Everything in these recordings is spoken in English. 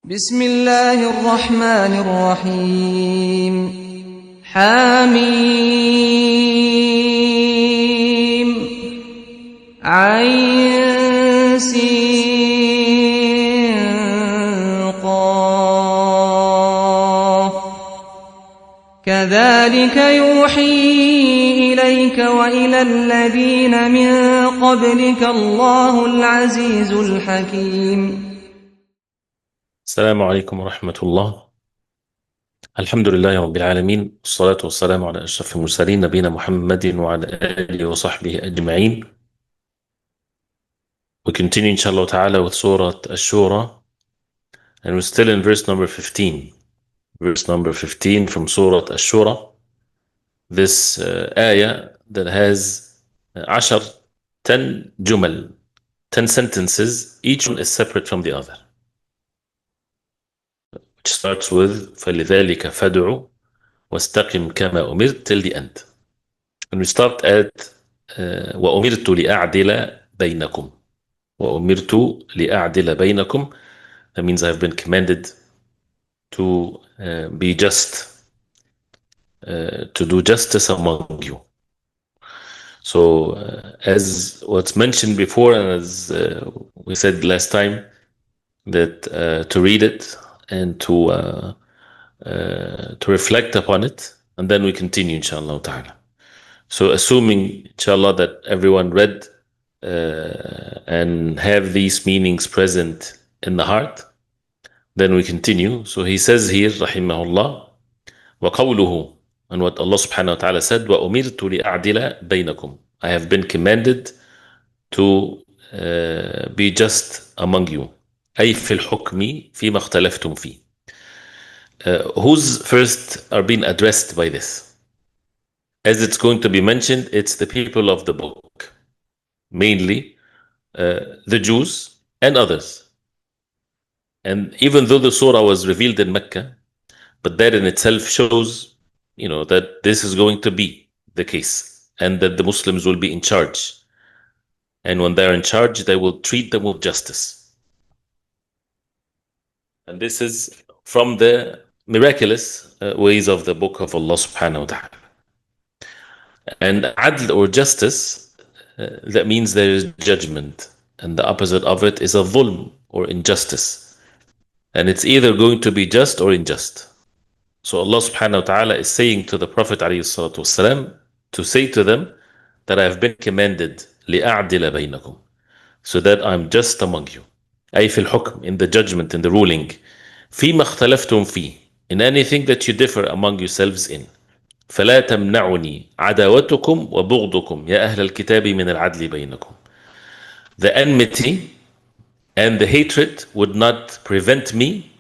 بسم الله الرحمن الرحيم حميم عين سين قاف كذلك يوحي إليك وإلى الذين من قبلك الله العزيز الحكيم. السلام عليكم ورحمة الله. الحمد لله رب العالمين، والصلاة والسلام على أشرف المرسلين نبينا محمد وعلى آله وصحبه أجمعين. We continue inshallah ta'ala with Surah Ash-Shura, and we're still in verse number 15. Verse number 15 from Surah Ash-Shura. This ayah that has 10 jumal, 10 sentences, each one is separate from the other. Which starts with فَلِذَلِكَ فَدْعُ وَاسْتَقِمْ كَمَا أُمِرْتَ till the end. And we start at وَأُمِرْتُ لِأَعْدِلَ بَيْنَكُمْ. وَأُمِرْتُ لِأَعْدِلَ بَيْنَكُمْ. That means I have been commanded to be just, to do justice among you. So as what's mentioned before, and as we said last time, that to read it and to reflect upon it, and then we continue inshallah ta'ala. So assuming inshallah that everyone read and have these meanings present in the heart, then we continue. So he says here rahimahullah وَقَوْلُهُ, and what Allah subhanahu wa ta'ala said, وَأُمِرْتُ لِأَعْدِلَ بَيْنَكُمْ, I have been commanded to be just among you. أي في الحكم فيما اختلفتم فيه. Who's first are being addressed by this? As it's going to be mentioned, it's the people of the book, mainly the Jews and others. And even though the surah was revealed in Mecca, but that in itself shows, that this is going to be the case, and that the Muslims will be in charge. And when they're in charge, they will treat them with justice. And this is from the miraculous ways of the book of Allah subhanahu wa ta'ala. And adl, or justice, that means there is judgment, and the opposite of it is a dhulm, or injustice, and it's either going to be just or unjust. So Allah subhanahu wa ta'ala is saying to the Prophet alayhi salatu wasalam to say to them that I have been commanded لِأَعْدِلَ بَيْنَكُمْ, so that I'm just among you. أي في الحكم, in the judgment, in the ruling. فيما اختلفتم فيه, in anything that you differ among yourselves in. فلا تمنعني عداوتكم وبغضكم يا أهل الكتاب من العدل بينكم. The enmity and the hatred would not prevent me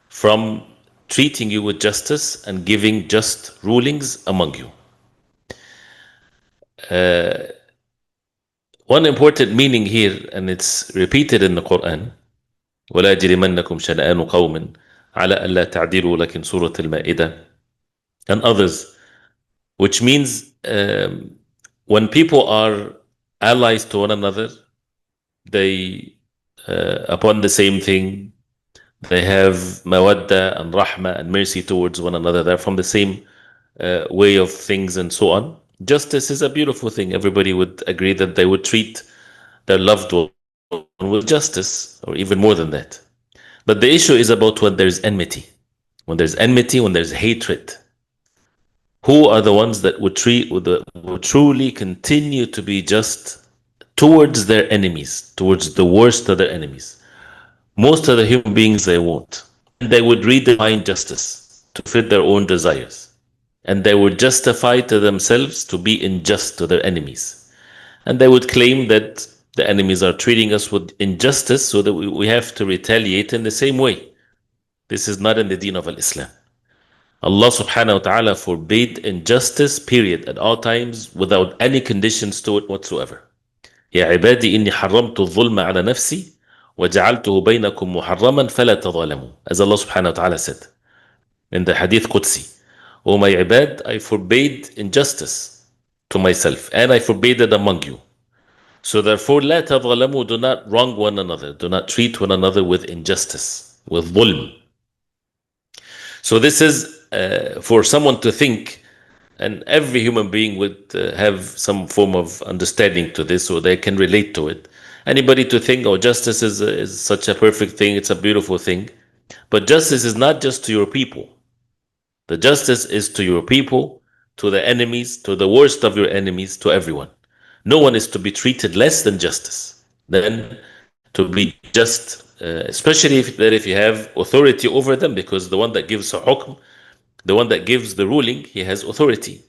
from treating you with justice and giving just rulings among you. One important meaning here, and it's repeated in the Quran, ولا يجرمنكم شنآن قوم على ألا تعدلوا, like in Surah Al-Ma'idah and others, which means when people are allies to one another, they upon the same thing, they have mawadda and rahma and mercy towards one another, they're from the same way of things and so on. Justice is a beautiful thing. Everybody would agree that they would treat their loved one with justice, or even more than that. But the issue is about when there's enmity. When there's enmity, when there's hatred, who are the ones that would truly continue to be just towards their enemies, towards the worst of their enemies? Most of the human beings, they won't. They would redefine justice to fit their own desires. And they would justify to themselves to be unjust to their enemies. And they would claim that the enemies are treating us with injustice, so that we have to retaliate in the same way. This is not in the deen of Islam. Allah subhanahu wa ta'ala forbade injustice, period, at all times, without any conditions to it whatsoever. يا عبادي إني حرمت الظلم على نفسي وجعلته بينكم محرما فلا تظالموا, as Allah subhanahu wa ta'ala said in the Hadith Qudsi. O my ibad, I forbade injustice to myself, and I forbade it among you. So therefore, لا تظلموا, do not wrong one another, do not treat one another with injustice. with ظلم. So this is for someone to think, and every human being would have some form of understanding to this, so they can relate to it. Anybody to think, oh, justice is such a perfect thing, it's a beautiful thing. But justice is not just to your people. The justice is to your people, to the enemies, to the worst of your enemies, to everyone. No one is to be treated less than justice, than to be just, especially if you have authority over them, because the one that gives a hukm, the one that gives the ruling, he has authority.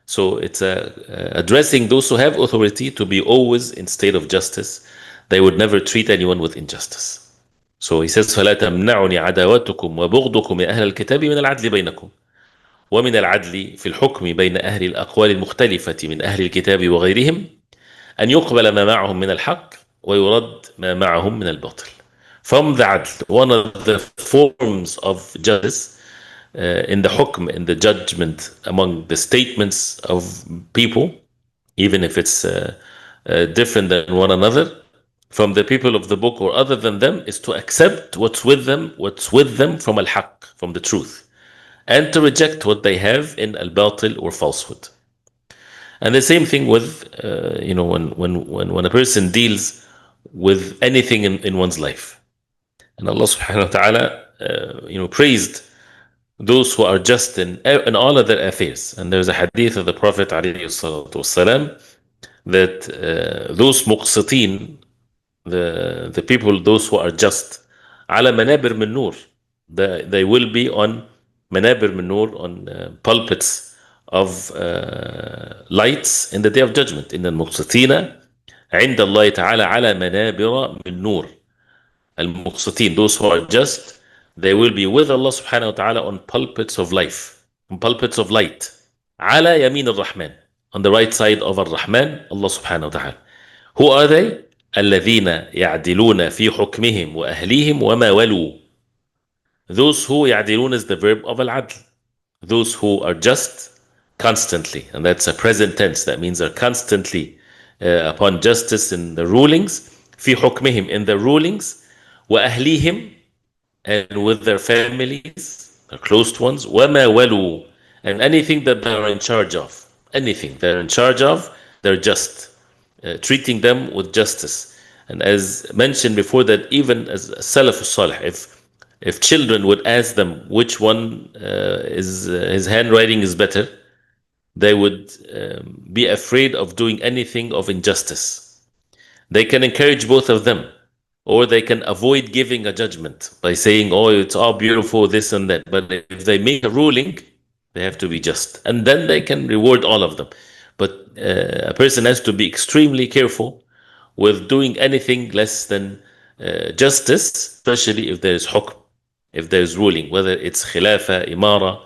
So it's addressing those who have authority to be always in state of justice. They would never treat anyone with injustice. So he says, فَلَا تَمْنَعُنِ عَدَاوَتُكُمْ وَبُغْضُكُمْ يَا أَهْلَ الْكِتَابِ مِنَ الْعَدْلِ بَيْنَكُمْ ومن العدل في الحكم بين أهل الأقوال المختلفة من أهل الكتاب وغيرهم أن يقبل ما معهم من الحق ويرد ما معهم من الباطل. From the adl, one of the forms of justice in the hukm, in the judgment among the statements of people, even if it's different than one another, from the people of the book or other than them, is to accept what's with them from al-haq, from the truth, and to reject what they have in al-batil or falsehood. And the same thing with, when a person deals with anything in one's life. And Allah subhanahu wa ta'ala, praised those who are just in all of their affairs. And there's a hadith of the Prophet alayhi salatu wasalam, that those muqsitin, the people, those who are just, على منابر من نور, they will be on منابر من نور, on pulpits of lights in the day of judgment. إن المقسطين عند الله تعالى على منابر من نور. المقسطين, those who are just, they will be with Allah subhanahu wa ta'ala on pulpits of life, on pulpits of light. على يمين الرحمن, on the right side of Ar-Rahman, Allah subhanahu wa ta'ala. Who are they? الذين يعدلون في حكمهم وأهليهم وما ولوا. Those who يعدلون is the verb of al-adl. Those who are just constantly, and that's a present tense, that means are constantly upon justice in the rulings, في حكمهم, in the rulings, وأهليهم, and with their families, their close ones, وما ولوا, and anything that they're in charge of. Anything they're in charge of, they're just. Treating them with justice. And as mentioned before, that even as Salaf Salih, if children would ask them which one is his handwriting is better, they would be afraid of doing anything of injustice. They can encourage both of them, or they can avoid giving a judgment by saying, oh, it's all beautiful, this and that. But if they make a ruling, they have to be just, and then they can reward all of them. But a person has to be extremely careful with doing anything less than justice, especially if there is hukm, if there is ruling, whether it's khilafa, imara,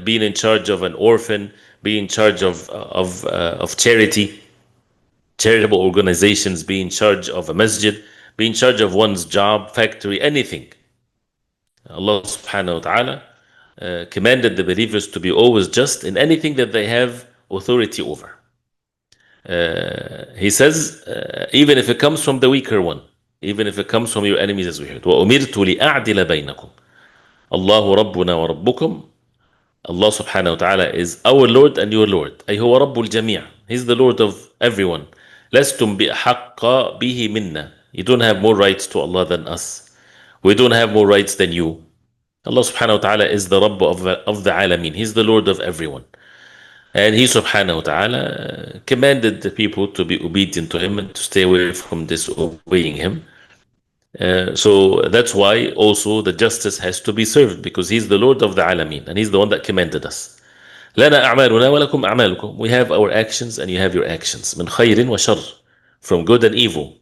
being in charge of an orphan, being in charge of charity, charitable organizations, being in charge of a masjid, being in charge of one's job, factory, anything. Allah subhanahu wa ta'ala commanded the believers to be always just in anything that they have authority over. He says, even if it comes from the weaker one, even if it comes from your enemies, as we heard. وَأُمِرْتُ لِأَعْدِلَ بَيْنَكُمْ اللَّهُ رَبُّنَا وَرَبُّكُمْ. Allah subhanahu wa ta'ala is our Lord and your Lord. أي هو رب الجميع. He's the Lord of everyone. لَسْتُمْ بِأَحَقَّ بِهِ مِنَّا. You don't have more rights to Allah than us. We don't have more rights than you. Allah subhanahu wa ta'ala is the Rabb of the Alameen. He's the Lord of everyone. And He subhanahu wa ta'ala commanded the people to be obedient to Him and to stay away from disobeying Him. So that's why also the justice has to be served, because He's the Lord of the Alameen and He's the one that commanded us. لنا أعمالنا ولكم أعمالكم. We have our actions and you have your actions. من خير وشر, from good and evil.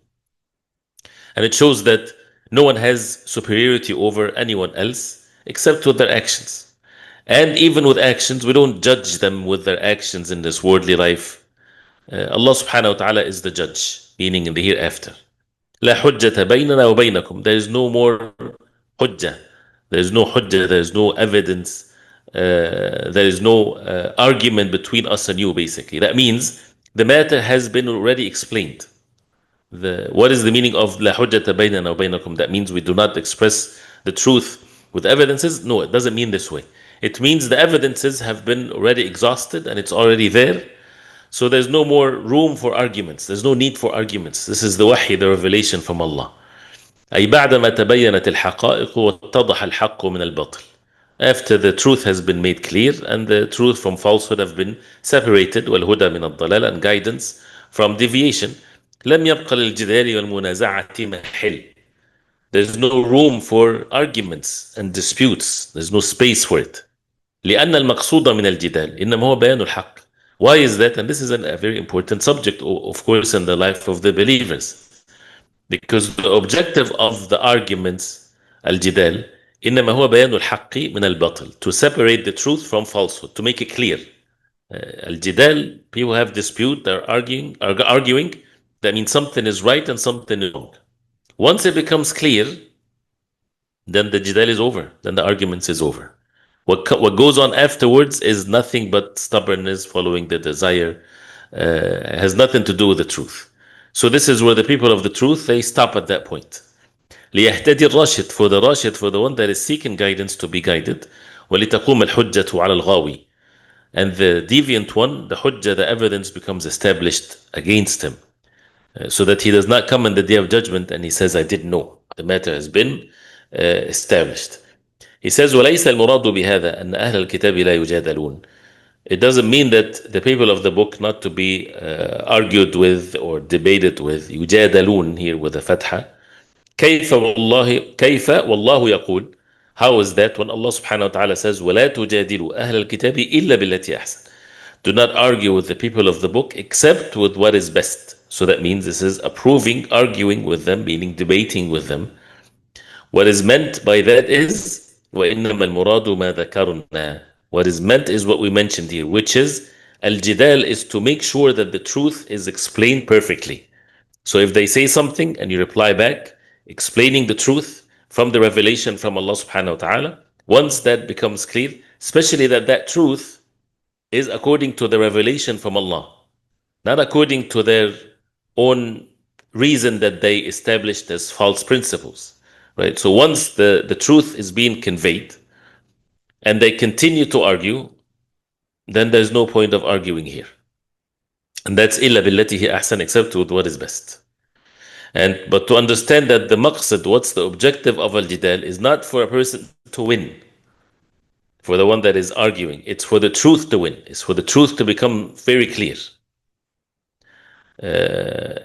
And it shows that no one has superiority over anyone else except with their actions. And even with actions, we don't judge them with their actions in this worldly life. Allah subhanahu wa ta'ala is the judge, meaning in the hereafter. لا حجة بيننا وبينكم. There is no more hujjah. There is no hujjah, there is no evidence, there is no argument between us and you, basically. That means the matter has been already explained. What is the meaning of لا حجة بيننا وبينكم? That means we do not express the truth with evidences. No, it doesn't mean this way. It means the evidences have been already exhausted and it's already there. So there's no more room for arguments. There's no need for arguments. This is the wahy, the revelation from Allah. أي بعدما تبينت الحقائق واتضح الحق من الباطل. After the truth has been made clear and the truth from falsehood have been separated, والهدى من الضلال, and guidance from deviation, لم يبق للجدال والمنازعة محل. There's no room for arguments and disputes. There's no space for it. لأن المقصود من الجدال إنما هو بيان الحق. Why is that? And this is a very important subject, of course, in the life of the believers. Because the objective of the arguments, الجدال, إنما هو بيان الحق من الباطل. To separate the truth from falsehood, to make it clear. الجدال, people have dispute, they're arguing. That means something is right and something is wrong. Once it becomes clear, then the jidal is over, then the arguments is over. What goes on afterwards is nothing but stubbornness, following the desire, has nothing to do with the truth. So this is where the people of the truth, they stop at that point. ليهتدي الراشد, for the rashid, for the one that is seeking guidance, to be guided. ولتقوم الحجة على الغاوي, and the deviant one, the hujjah, the evidence becomes established against him, so that he does not come in the day of judgment and he says, I didn't know. The matter has been established. He says, وَلَيْسَ الْمُرَادُ بِهَذَا أَنَّ أَهْلَ الْكِتَابِ لَا يُجَادَلُونَ. It doesn't mean that the people of the book not to be argued with or debated with. يُجَادَلُون here with a fatha. كيف والله يقول. How is that when Allah subhanahu wa ta'ala says, وَلَا تُجَادِلُوا أَهْلَ الْكِتَابِ إِلَّا بِالَّتِي أَحْسَنَ. Do not argue with the people of the book except with what is best. So that means this is approving, arguing with them, meaning debating with them. What is meant by that is وَإِنَّمَا الْمُرَادُ مَا ذَكَرْنَا. What is meant is what we mentioned here, which is al-jidal, is to make sure that the truth is explained perfectly. So if they say something and you reply back, explaining the truth from the revelation from Allah subhanahu wa ta'ala, once that becomes clear, especially that truth is according to the revelation from Allah, not according to their own reason that they established as false principles. Right? So once the truth is being conveyed and they continue to argue, then there's no point of arguing here. And that's إِلَّا بِالَّتِي هِيَ أَحْسَنُ, except with what is best. But to understand that the maqsad, what's the objective of al-jidal, is not for a person to win, for the one that is arguing. It's for the truth to win. It's for the truth to become very clear.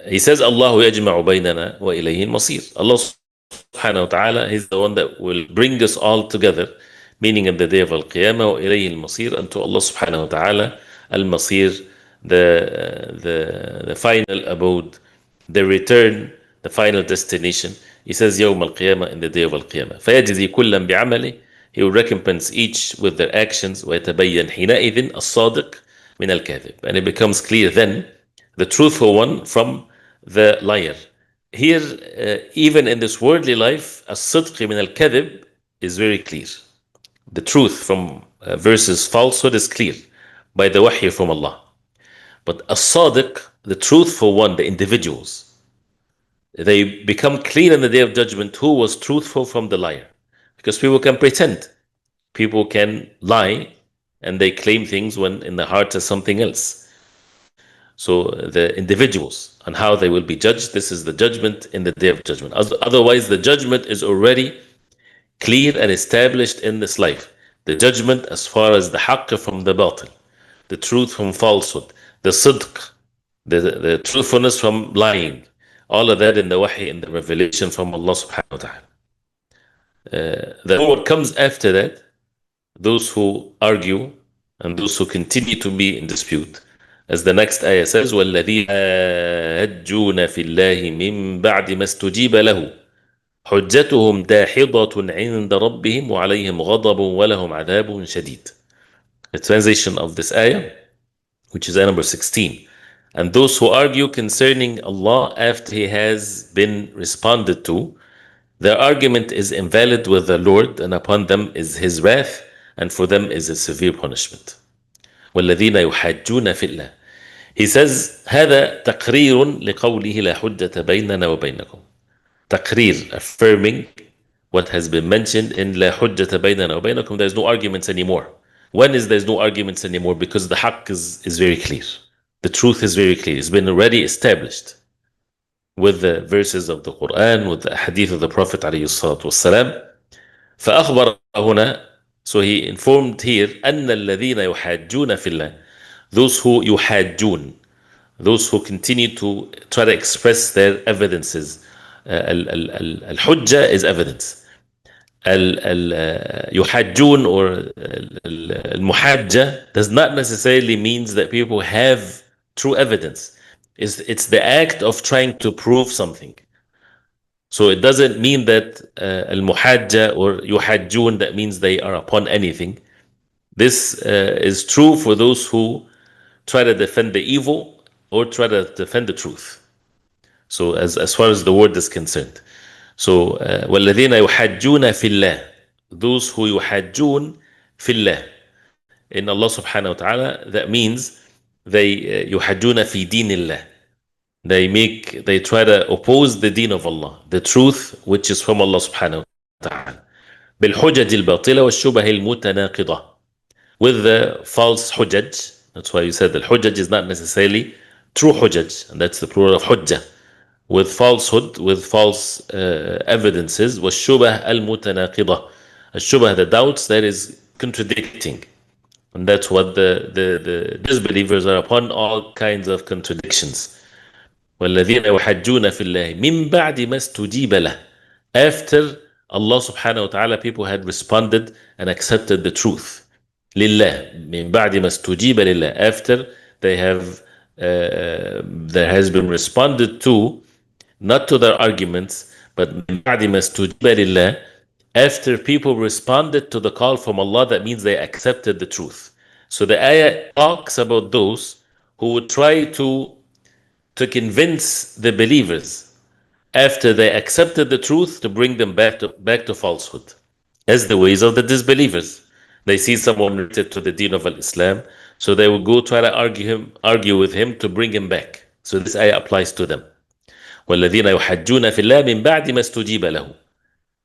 He says, Allahu yajma'u baynana wa ilayhi al-masir. Allah subhanahu wa ta'ala is the one that will bring us all together, meaning in the day of al-qiyamah, wa ilayhi al-masir, unto Allah subhanahu wa ta'ala, al-masir, the final abode, the return, the final destination. He says, يوم القيامة, in the day of al-qiyamah. فيجزي كلا بعمله. He will recompense each with their actions. ويتبين حينئذ الصادق من الكاذب. And it becomes clear then, the truthful one from the liar. Here, even in this worldly life, الصدق من الكذب is very clear. The truth from versus falsehood is clear by the wahy from Allah. But as-sadiq, the truthful one, the individuals, they become clear in the day of judgment who was truthful from the liar. Because people can pretend. People can lie and they claim things when in the heart is something else. So the individuals and how they will be judged, this is the judgment in the day of judgment. Otherwise, the judgment is already clear and established in this life. The judgment as far as the haqq from the batil, the truth from falsehood, the sidq, the truthfulness from lying, all of that in the wahy, in the revelation from Allah subhanahu wa ta'ala. Then what comes after that, those who argue and those who continue to be in dispute, as the next ayah says, وَالَّذِينَ يَحَاجُّونَ فِي اللَّهِ مِن بَعْدِ مَا اسْتُجِيبَ لَهُ حُجَّتُهُمْ دَاحِضَةٌ عِندَ رَبِّهِمْ وَعَلَيْهِمْ غَضَبٌ وَلَهُمْ عَذَابٌ شَدِيدٌ. The translation of this ayah, which is ayah number 16. And those who argue concerning Allah after He has been responded to, their argument is invalid with the Lord, and upon them is His wrath, and for them is a severe punishment. وَالَّذِينَ يُحَاجُّونَ فِي اللَّهِ. He says, هذا تقرير لقوله لا حجة بيننا وبينكم. تقرير, affirming what has been mentioned in لا حجة بيننا وبينكم. There's no arguments anymore. When is there's no arguments anymore? Because the haqq is very clear. The truth is very clear. It's been already established with the verses of the Quran, with the hadith of the Prophet عليه الصلاة والسلام. فأخبر هنا, so he informed here أن الذين يحاجون في الله, those who يحاجون, those who continue to try to express their evidences. الحجة is evidence. يحاجون or المحاجة does not necessarily means that people have true evidence. It's the act of trying to prove something. So it doesn't mean that المحاجة or يحاجون, that means they are upon anything. This is true for those who try to defend the evil or try to defend the truth. So as far as the word is concerned. So والذين يحاجون في الله, those who يحاجون في الله in Allah subhanahu wa ta'ala, that means they يحاجون في دين الله. They try to oppose the deen of Allah, the truth which is from Allah subhanahu wa ta'ala. بالحجج الباطلة والشبه المتناقضة, with the false hujaj. That's why you said that hujaj is not necessarily true hujaj, and that's the plural of hujjah. With falsehood, with false evidences, والشبه المتناقضة. الشبه, the doubts that is contradicting. And that's what the disbelievers are upon, all kinds of contradictions. والذين يحجون في الله من بعد ما استجيب له, after Allah subhanahu wa ta'ala, people had responded and accepted the truth. لله, من بعد ما استجيب لله, after they have there has been responded to, not to their arguments, but من بعد ما استجيب لله, after people responded to the call from Allah, that means they accepted the truth. So the ayah talks about those who would try to convince the believers after they accepted the truth to bring them back to falsehood, as the ways of the disbelievers. They see someone related to the deen of Islam, so they will go try to argue with him to bring him back. So this ayah applies to them. وَالَّذِينَ يُحَجُّونَ فِي اللَّهِ مِن بَعْدِ مَا اسْتُجِيبَ لَهُ,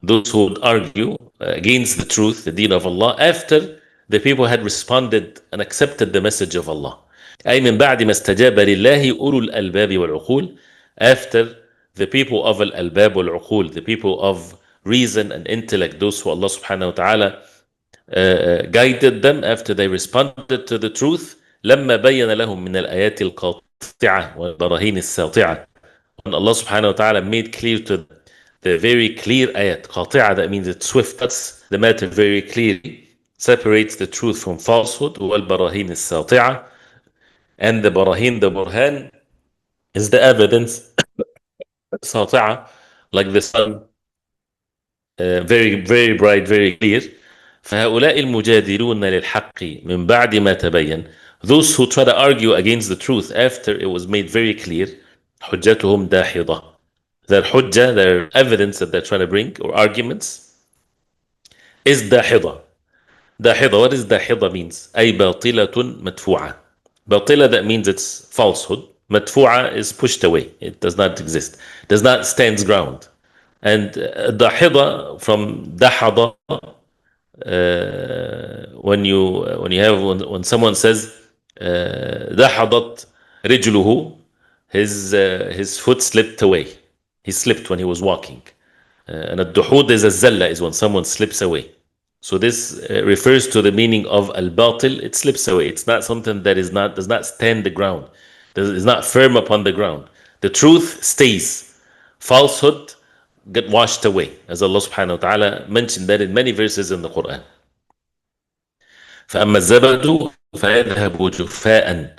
those who would argue against the truth, the deen of Allah, after the people had responded and accepted the message of Allah. أي من بعد ما استجاب لله أولو الألباب والعقول, after the people of al-albab wal-uqul, the people of reason and intellect, those who Allah subhanahu wa ta'ala guided them after they responded to the truth. لما بين لهم من الآيات القاطعة والبراهين الساطعة, when Allah subhanahu wa ta'ala made clear to them the very clear ayat, قاطعة, that means it swift, cuts the matter very clearly, separates the truth from falsehood. والبراهين الساطعة, and the barahin, the burhan, is the evidence, ساطعة, like the sun, very very bright, very clear. فهؤلاء المجادلون للحق من بعد ما تبين, those who try to argue against the truth after it was made very clear, حجتهم داحضة, their hujjah, their evidence that they're trying to bring, or arguments, is داحضة. داحضة, what does داحضة means? أي باطلة مدفوعة. باطلة, that means it's falsehood. مدفوعة is pushed away, it does not exist, does not stand ground. And داحضة from دحضة, when someone says دحضت رجله, his foot slipped away, he slipped when he was walking. And الدحوض is الزلة, is when someone slips away. So this refers to the meaning of al-batil, it slips away. It's not something that does not stand the ground, is not firm upon the ground. The truth stays, falsehood get washed away, as Allah subhanahu wa ta'ala mentioned that in many verses in the Quran. فأما الزبد فيذهب جفاء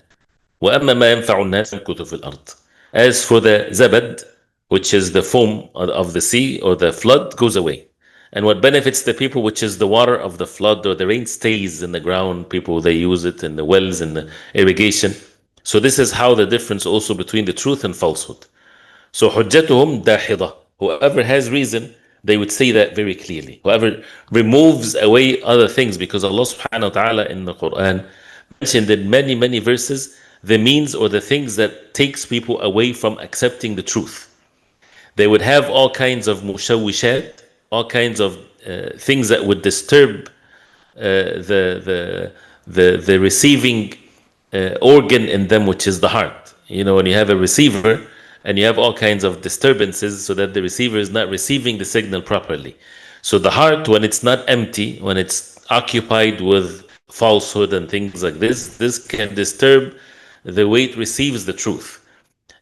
وأما ما ينفع الناس يمكث في الأرض. As for the zabad, which is the foam of the sea or the flood, goes away. And what benefits the people, which is the water of the flood or the rain, stays in the ground. People, they use it in the wells and the irrigation. So this is how the difference also between the truth and falsehood. So حجتهم داحضة, whoever has reason, they would say that very clearly. Whoever removes away other things, because Allah subhanahu wa ta'ala in the Quran mentioned in many, many verses the means or the things that takes people away from accepting the truth. They would have all kinds of mushawishat, all kinds of things that would disturb the receiving organ in them, which is the heart. You know, when you have a receiver and you have all kinds of disturbances so that the receiver is not receiving the signal properly. So the heart, when it's not empty, when it's occupied with falsehood and things like this can disturb the way it receives the truth.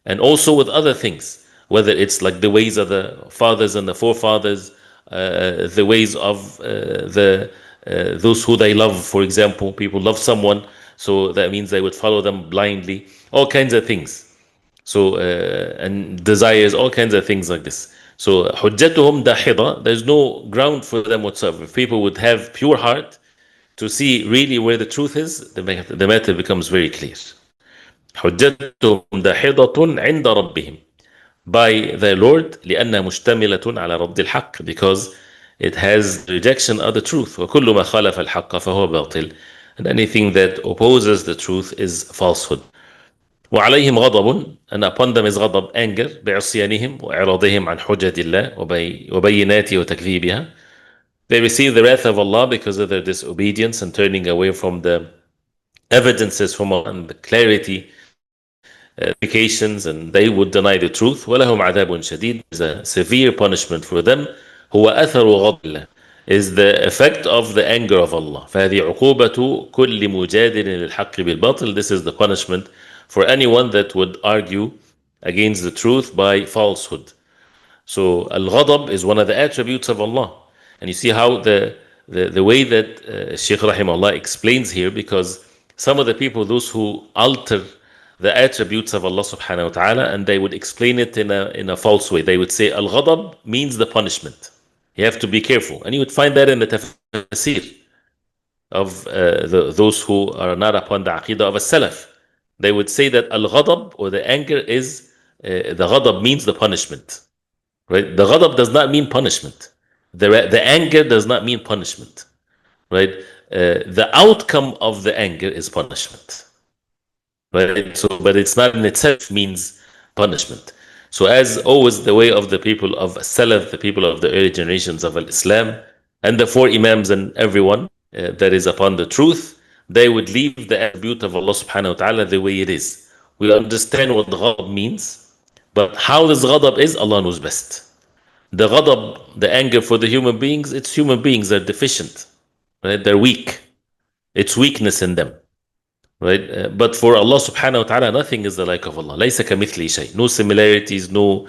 And also with other things, whether it's like the ways of the fathers and the forefathers, the ways of the those who they love. For example, people love someone, so that means they would follow them blindly. All kinds of things. So and desires, all kinds of things like this. So حجتهم داحضة. There's no ground for them whatsoever. If people would have pure heart to see really where the truth is, the matter becomes very clear. حجتهم داحضة عند ربهم, by their Lord, لأنها مشتملة على رد الحق, because it has rejection of the truth. وكل ما خالف الحق فهو باطل, and anything that opposes the truth is falsehood. وعليهم غضب, and upon them is غضب, anger, بعصيانهم وإعراضهم عن حجج الله وبيناته وتكذيبها. They receive the wrath of Allah because of their disobedience and turning away from the evidences from Allah and the clarity, indications, and they would deny the truth. وَلَهُمْ عَذَابٌ شَدِيد, is a severe punishment for them. هو أثر غضب الله, is the effect of the anger of Allah. فهذه عقوبة كل مجادل للحق بالباطل. This is the punishment for anyone that would argue against the truth by falsehood. So al-ghadab is one of the attributes of Allah. And you see how the way that Sheikh Rahimahullah explains here, because some of the people, those who alter the attributes of Allah subhanahu wa ta'ala, and they would explain it in a false way. They would say al-ghadab means the punishment. You have to be careful. And you would find that in the Tafseer of those who are not upon the aqidah of a salaf. They would say that al-ghadab, or the anger, is the ghadab means the punishment. Right? The ghadab does not mean punishment. The anger does not mean punishment. Right? The outcome of the anger is punishment. Right? So, but it's not in itself means punishment. So as always, the way of the people of Salaf, the people of the early generations of Islam, and the four Imams and everyone that is upon the truth, they would leave the attribute of Allah subhanahu wa ta'ala the way it is. We understand what the ghadab means, but how this ghadab is, Allah knows best. The ghadab, the anger for the human beings, it's human beings, they're deficient. Right? They're weak. It's weakness in them. Right? But for Allah subhanahu wa ta'ala, nothing is the like of Allah. لَيْسَ كَمِثْلِهِ شَيْءٍ. No similarities, no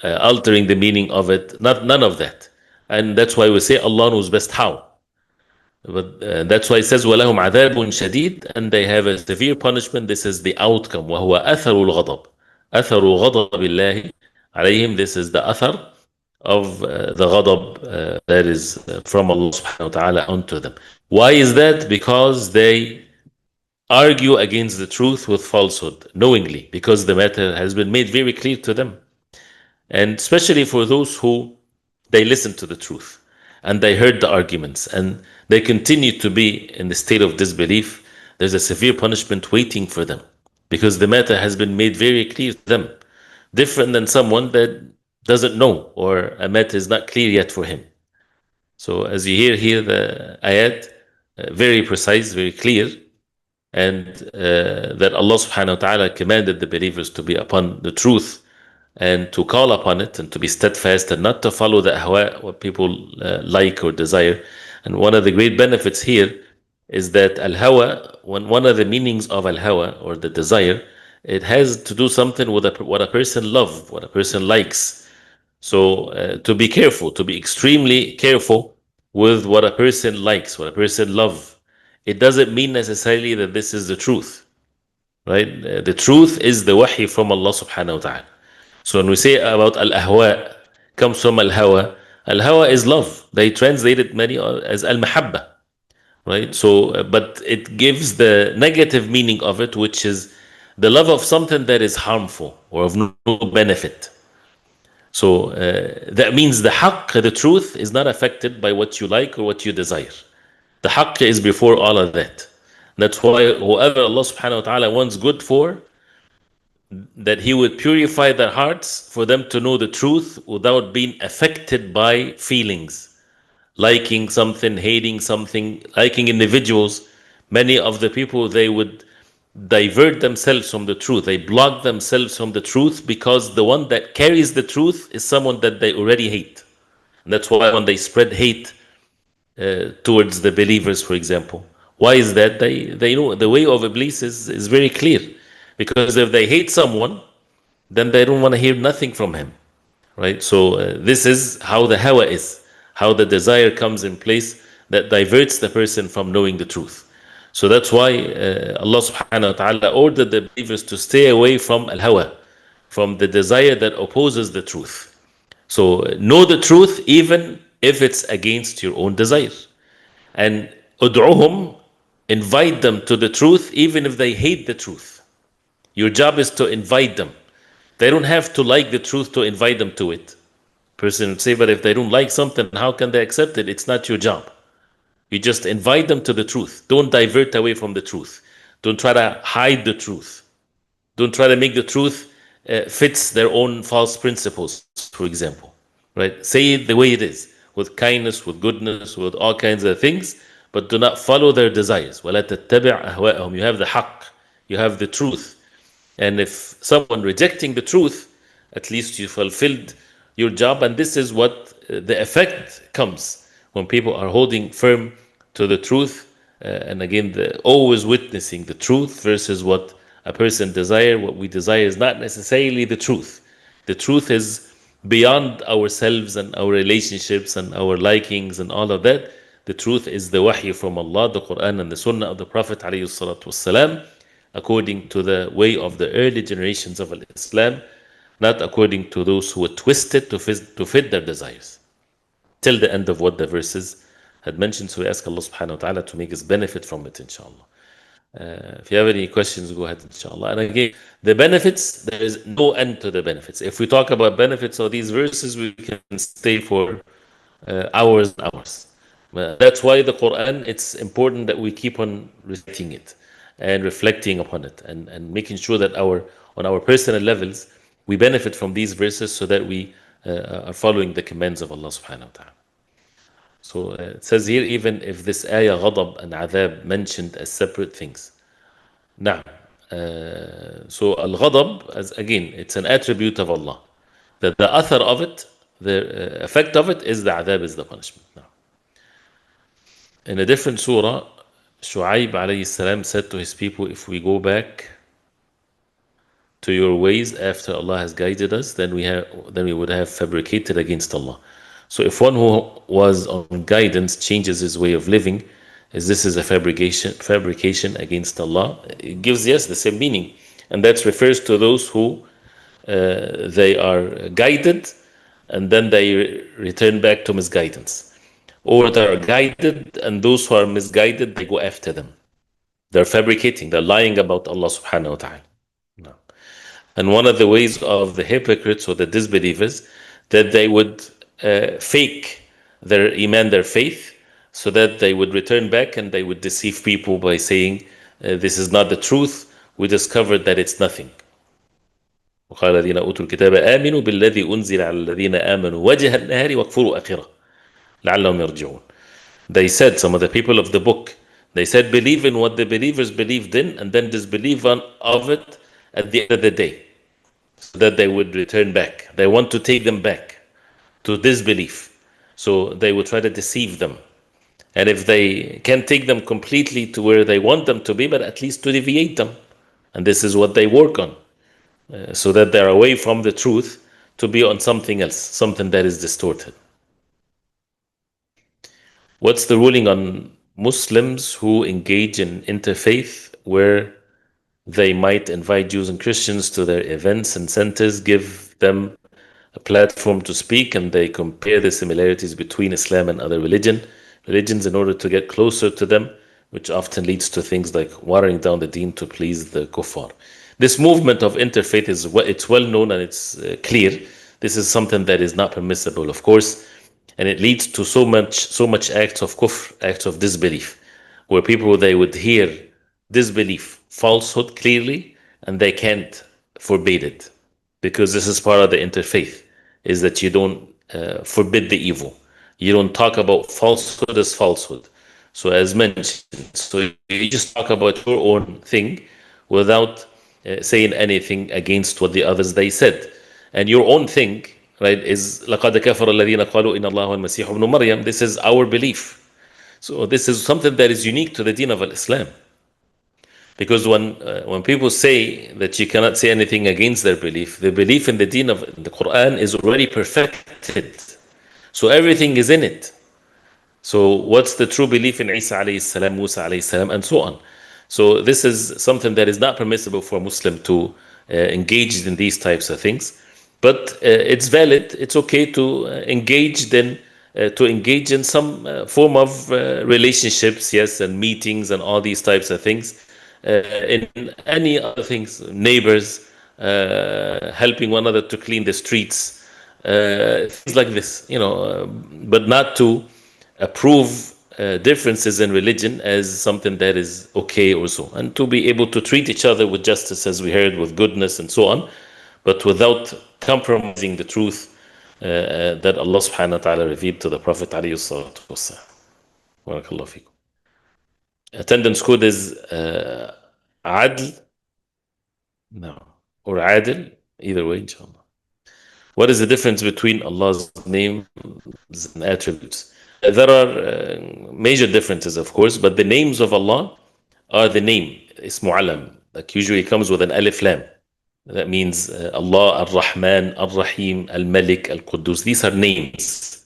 altering the meaning of it, none of that. And that's why we say Allah knows best how. But that's why it says وَلَهُمْ عَذَابٌ شَدِيد, and they have a severe punishment. This is the outcome. وَهُوَ أَثَرُ الْغَضَبِ. أَثَرُ غَضَبِ اللَّهِ عَلَيْهِمْ. This is the athar of the ghadab that is from Allah subhanahu wa ta'ala onto them. Why is that? Because they argue against the truth with falsehood, knowingly, because the matter has been made very clear to them. And especially for those who they listened to the truth and they heard the arguments and they continue to be in the state of disbelief, there's a severe punishment waiting for them, because the matter has been made very clear to them. Different than someone that doesn't know, or a matter is not clear yet for him. So as you hear here, the ayat, very precise, very clear, and that Allah subhanahu wa ta'ala commanded the believers to be upon the truth and to call upon it and to be steadfast and not to follow the ahwa, what people like or desire. And one of the great benefits here is that al-hawa, one of the meanings of al-hawa, or the desire, it has to do something with what a person loves, what a person likes. So to be careful, to be extremely careful with what a person likes, what a person loves. It doesn't mean necessarily that this is the truth, right? The truth is the wahi from Allah subhanahu wa ta'ala. So when we say about al-ahwa, comes from al-hawa is love. They translate it many as al-mahabba, right? So, but it gives the negative meaning of it, which is the love of something that is harmful or of no benefit. So that means the haqq, the truth, is not affected by what you like or what you desire. The haqq is before all of that. That's why whoever Allah subhanahu wa ta'ala wants good for, that He would purify their hearts for them to know the truth without being affected by feelings, liking something, hating something, liking individuals. Many of the people, they would divert themselves from the truth. They block themselves from the truth because the one that carries the truth is someone that they already hate. And that's why when they spread hate towards the believers, for example, why is that? They know the way of Iblis is very clear. Because if they hate someone, then they don't want to hear nothing from him, right? So this is how the hawa is, how the desire comes in place that diverts the person from knowing the truth. So that's why Allah subhanahu wa ta'ala ordered the believers to stay away from al-hawa, from the desire that opposes the truth. So know the truth even if it's against your own desire. And ud'uhum, invite them to the truth even if they hate the truth. Your job is to invite them. They don't have to like the truth to invite them to it. Person would say, but if they don't like something, how can they accept it? It's not your job. You just invite them to the truth. Don't divert away from the truth. Don't try to hide the truth. Don't try to make the truth fits their own false principles, for example. Right? Say it the way it is, with kindness, with goodness, with all kinds of things, but do not follow their desires. وَلَا تَتَّبِعْ أَهْوَاءَهُم. You have the haqq, you have the truth. And if someone rejecting the truth, at least you fulfilled your job. And this is what the effect comes when people are holding firm to the truth. And again, always witnessing the truth versus what a person desire. What we desire is not necessarily the truth. The truth is beyond ourselves and our relationships and our likings and all of that. The truth is the wahy from Allah, the Quran and the Sunnah of the Prophet ﷺ, according to the way of the early generations of Islam, not according to those who would twist it to fit their desires. Till the end of what the verses had mentioned. So we ask Allah subhanahu wa ta'ala to make us benefit from it, inshallah. If you have any questions, go ahead, inshallah. And again, the benefits, there is no end to the benefits. If we talk about benefits of these verses, we can stay for hours and hours. That's why the Quran, it's important that we keep on reciting it and reflecting upon it and making sure that on our personal levels, we benefit from these verses so that we are following the commands of Allah subhanahu wa ta'ala. So it says here, even if this ayah, ghadab and adhab, mentioned as separate things. Now, so al-ghadab, as again, it's an attribute of Allah. That the author of it, the effect of it is the adhab, is the punishment. Now, in a different surah, Shu'aib alayhi salam said to his people, if we go back to your ways after Allah has guided us, then we would have fabricated against Allah. So if one who was on guidance changes his way of living, this is a fabrication against Allah. It gives, yes, the same meaning. And that refers to those who they are guided and then they return back to misguidance. Or they are guided and those who are misguided, they go after them. They're fabricating, they're lying about Allah subhanahu wa ta'ala. No. And one of the ways of the hypocrites or the disbelievers, that they would fake their iman, their faith, so that they would return back and they would deceive people by saying, this is not the truth, we discovered that it's nothing. وقال الذين أوتوا الكتاب آمنوا بالذي أنزل على الذين آمنوا وجه النهار واكفروا آخره لعلهم يرجعون. They said, some of the people of the book, they said, believe in what the believers believed in and then disbelieve of it at the end of the day, so that they would return back. They want to take them back to disbelief. So they would try to deceive them. And if they can't take them completely to where they want them to be, but at least to deviate them. And this is what they work on, so that they're away from the truth to be on something else, something that is distorted. What's the ruling on Muslims who engage in interfaith where they might invite Jews and Christians to their events and centers, give them a platform to speak, and they compare the similarities between Islam and other religions in order to get closer to them, which often leads to things like watering down the deen to please the kuffar. This movement of interfaith it's well known and it's clear. This is something that is not permissible, of course, and it leads to so much acts of kufr, acts of disbelief, where people, they would hear disbelief, falsehood clearly, and they can't forbade it, because this is part of the interfaith, is that you don't forbid the evil. You don't talk about falsehood as falsehood. So as mentioned, so you just talk about your own thing without saying anything against what the others they said. And your own thing, right, is لَقَدْ كَفَرَ الَّذِينَ قَالُوا إِنَّ اللَّهَ وَالْمَسِيحُ ابْنُ مَرْيَمَ. This is our belief. So this is something that is unique to the deen of Islam. Because when people say that you cannot say anything against their belief in the deen of the Quran is already perfected. So everything is in it. So what's the true belief in Isa alayhi salam, Musa alayhi salam, and so on? So this is something that is not permissible for a Muslim to engage in these types of things. But it's valid. It's okay to engage in some form of relationships, yes, and meetings and all these types of things. In any other things, neighbors, helping one another to clean the streets, things like this, but not to approve differences in religion as something that is okay or so, and to be able to treat each other with justice, as we heard, with goodness and so on, but without compromising the truth that Allah subhanahu wa ta'ala revealed to the Prophet alayhi salatu wassalam. Barakallahu feekum. Attendance code is Adl, no, or Adil, either way, inshallah. What is the difference between Allah's names and attributes? There are major differences, of course, but the names of Allah are the name, Ismu Alam, like usually comes with an Alif Lam. That means Allah, Ar-Rahman, Ar-Rahim, Al-Malik, Al-Quddus. These are names.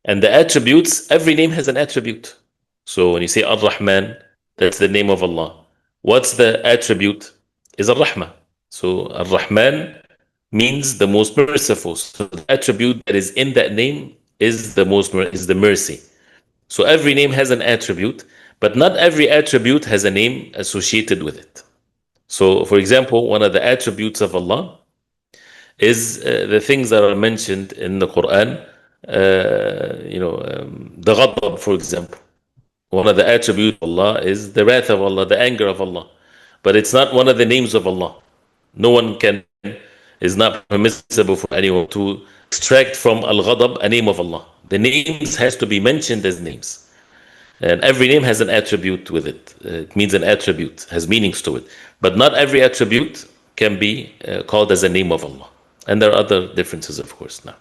And the attributes, every name has an attribute. So when you say Ar-Rahman, that's the name of Allah. What's the attribute? Is Ar-Rahmah. So Ar-Rahman means the most merciful. So the attribute that is in that name is the mercy. So every name has an attribute, but not every attribute has a name associated with it. So, for example, one of the attributes of Allah is the things that are mentioned in the Quran. The ghadab, for example. One of the attributes of Allah is the wrath of Allah, the anger of Allah. But it's not one of the names of Allah. No one is not permissible for anyone to extract from al-ghadab a name of Allah. The names has to be mentioned as names. And every name has an attribute with it. It means an attribute, has meanings to it. But not every attribute can be called as a name of Allah. And there are other differences, of course, now.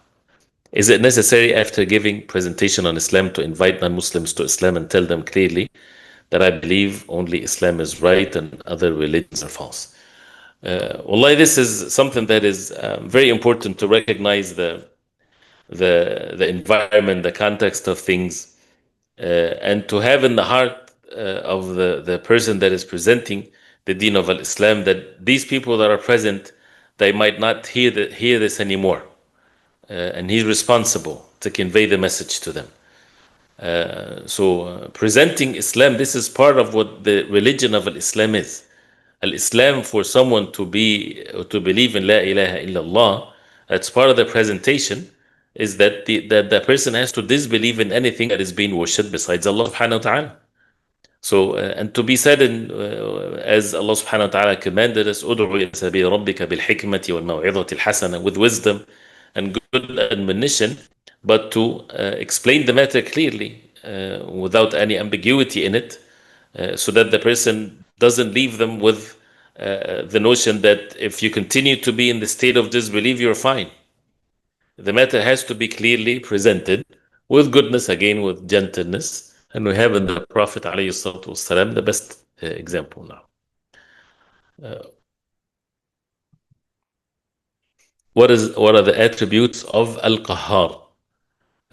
Is it necessary after giving presentation on Islam to invite non-Muslims to Islam and tell them clearly that I believe only Islam is right and other religions are false? Wallahi, this is something that is very important to recognize the environment, the context of things, and to have in the heart of the person that is presenting the deen of Islam that these people that are present, they might not hear this anymore. And he's responsible to convey the message to them. So presenting Islam, this is part of what the religion of Islam is. Al-Islam, for someone to believe in La ilaha illallah, that's part of the presentation, is that the person has to disbelieve in anything that is being worshipped besides Allah subhanahu wa ta'ala. So, and to be said as Allah subhanahu wa ta'ala commanded us, "Ud'u ila sabil rabbika bil hikmati wal maw'izati al hasana," with wisdom and good admonition, but to explain the matter clearly without any ambiguity in it, so that the person doesn't leave them with the notion that if you continue to be in the state of disbelief, you're fine. The matter has to be clearly presented with goodness, again with gentleness, and we have in the Prophet ﷺ the best example now. What are the attributes of Al-Qahhar?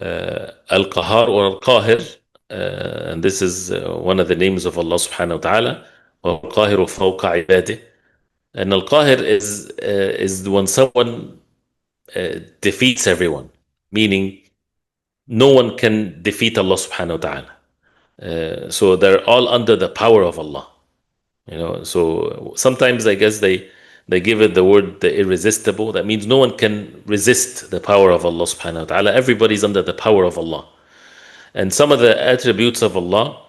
Al-Qahhar or Al-Qahir, and this is one of the names of Allah subhanahu wa ta'ala, Al-Qahiru fawqa ibadih. And Al-Qahir is when someone defeats everyone, meaning no one can defeat Allah subhanahu wa ta'ala. So they're all under the power of Allah. So sometimes I guess they give it the word the irresistible. That means no one can resist the power of Allah subhanahu wa ta'ala. Everybody's under the power of Allah. And some of the attributes of Allah,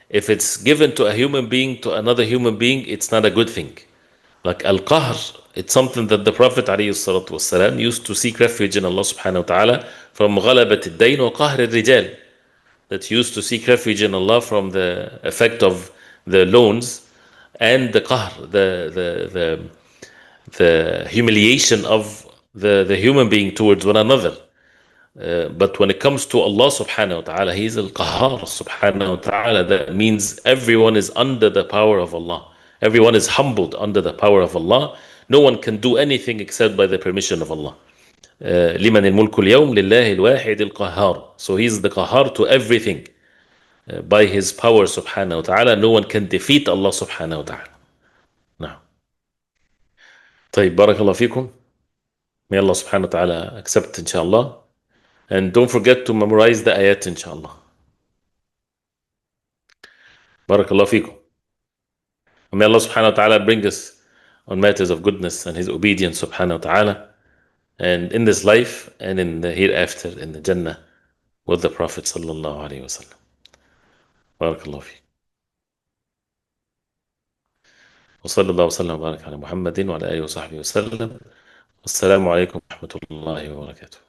if it's given to a human being, to another human being, it's not a good thing. Like Al-Qahr It's something that the Prophet ﷺ used to seek refuge in Allah subhanahu wa ta'ala from غلبة الدين وقهر الرجال. That he used to seek refuge in Allah from the effect of the loans and the qahr, the humiliation of the human being towards one another. But when it comes to Allah subhanahu wa ta'ala, He is al-Qahhar subhanahu wa ta'ala. That means everyone is under the power of Allah. Everyone is humbled under the power of Allah. No one can do anything except by the permission of Allah. لمن الملك اليوم لله الواحد القهار. So He is the Qahhar to everything. By His power subhanahu wa ta'ala, no one can defeat Allah subhanahu wa ta'ala. Now. طيب, بارك الله فيكم. May Allah subhanahu wa ta'ala accept, inshallah. And don't forget to memorize the ayat, inshallah. Barakallahu fikum. May Allah subhanahu wa ta'ala bring us on matters of goodness and His obedience subhanahu wa ta'ala, and in this life and in the hereafter, in the Jannah with the Prophet sallallahu alayhi wa sallam. Barakallahu fikum. وصلى الله وسلم وبارك على محمد وعلى آله وصحبه وسلم. والسلام عليكم ورحمة الله وبركاته.